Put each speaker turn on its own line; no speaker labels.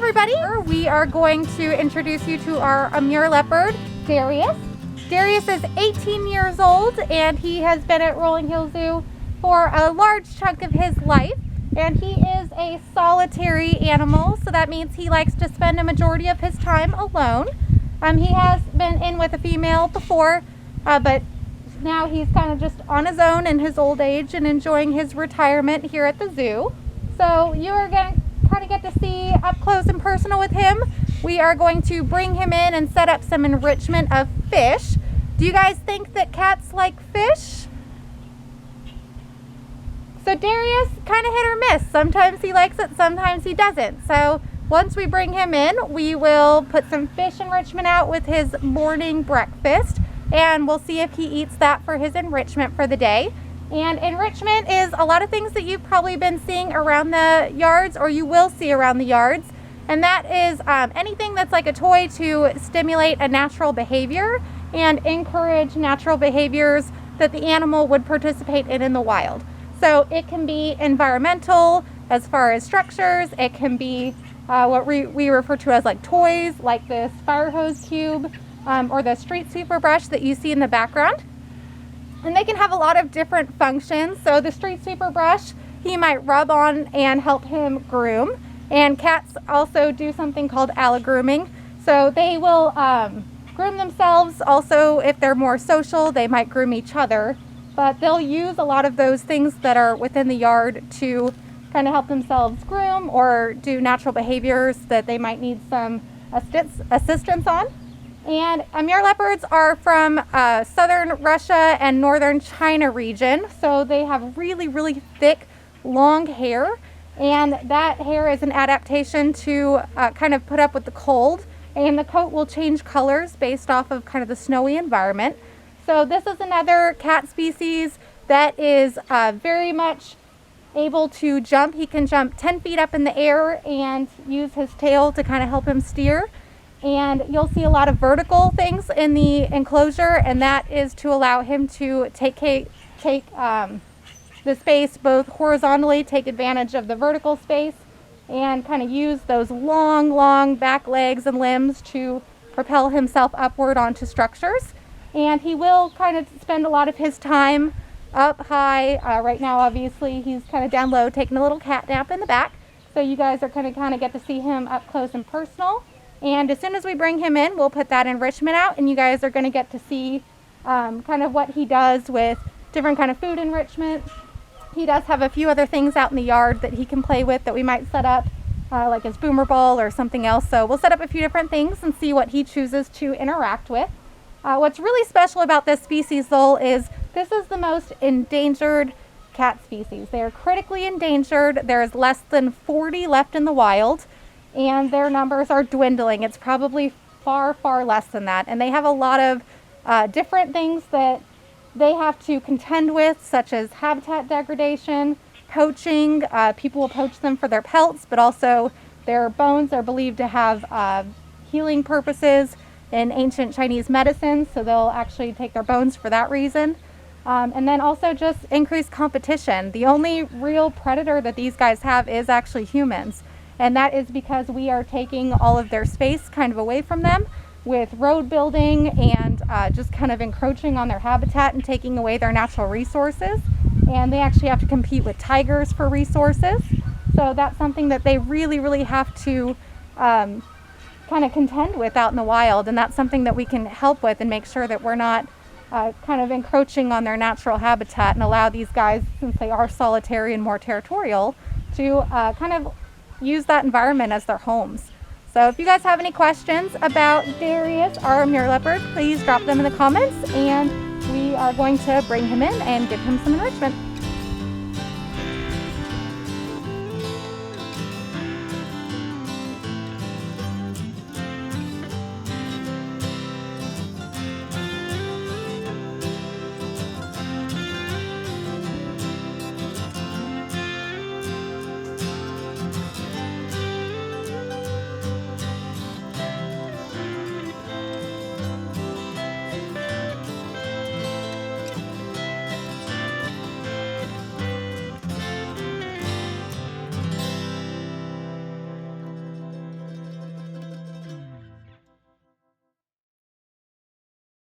everybody! We are going to introduce you to our Amur Leopard, Darius. Darius is 18 years old and he has been at Rolling Hill Zoo for a large chunk of his life. And he is a solitary animal, so that means he likes to spend a majority of his time alone. He has been in with a female before, but now he's kind of just on his own in his old age and enjoying his retirement here at the zoo. So you are going to kind of get to see up close and personal with him. We are going to bring him in and set up some enrichment of fish. Do you guys think that cats like fish? So Darius, kind of hit or miss. Sometimes he likes it, sometimes he doesn't. So once we bring him in, we will put some fish enrichment out with his morning breakfast, and we'll see if he eats that for his enrichment for the day. And enrichment is a lot of things that you've probably been seeing around the yards, or you will see around the yards. And that is anything that's like a toy to stimulate a natural behavior and encourage natural behaviors that the animal would participate in the wild. So it can be environmental as far as structures. It can be what we refer to as like toys, like this fire hose cube or the street sweeper brush that you see in the background. And they can have a lot of different functions. So the street sweeper brush, he might rub on and help him groom. And cats also do something called allogrooming. So they will groom themselves. Also, if they're more social, they might groom each other. But they'll use a lot of those things that are within the yard to kind of help themselves groom or do natural behaviors that they might need some assistance on. And Amur leopards are from southern Russia and northern China region. So they have really, really thick, long hair. And that hair is an adaptation to kind of put up with the cold. And the coat will change colors based off of kind of the snowy environment. So this is another cat species that is very much able to jump. He can jump 10 feet up in the air and use his tail to kind of help him steer. And you'll see a lot of vertical things in the enclosure, and that is to allow him to take the space both horizontally, take advantage of the vertical space, and kind of use those long back legs and limbs to propel himself upward onto structures. And he will kind of spend a lot of his time up high. Right now, obviously, he's kind of down low, taking a little cat nap in the back. So you guys are going to kind of get to see him up close and personal. And as soon as we bring him in, we'll put that enrichment out, and you guys are going to get to see kind of what he does with different kind of food enrichment. He does have a few other things out in the yard that he can play with that we might set up, like his boomer ball or something else. So we'll set up a few different things and see what he chooses to interact with. What's really special about this species, though, is this is the most endangered cat species. They are critically endangered. There is less than 40 left in the wild, and their numbers are dwindling. It's probably far less than that. And they have a lot of different things that they have to contend with, such as habitat degradation, poaching. People will poach them for their pelts, but also their bones are believed to have healing purposes in ancient Chinese medicine, so they'll actually take their bones for that reason. And then also just increased competition. The only real predator that these guys have is actually humans. And that is because we are taking all of their space kind of away from them with road building and just kind of encroaching on their habitat and taking away their natural resources. And they actually have to compete with tigers for resources. So that's something that they really have to kind of contend with out in the wild. And that's something that we can help with and make sure that we're not kind of encroaching on their natural habitat and allow these guys, since they are solitary and more territorial, to kind of use that environment as their homes. So if you guys have any questions about Darius, our Amur leopard, please drop them in the comments, and we are going to bring him in and give him some enrichment.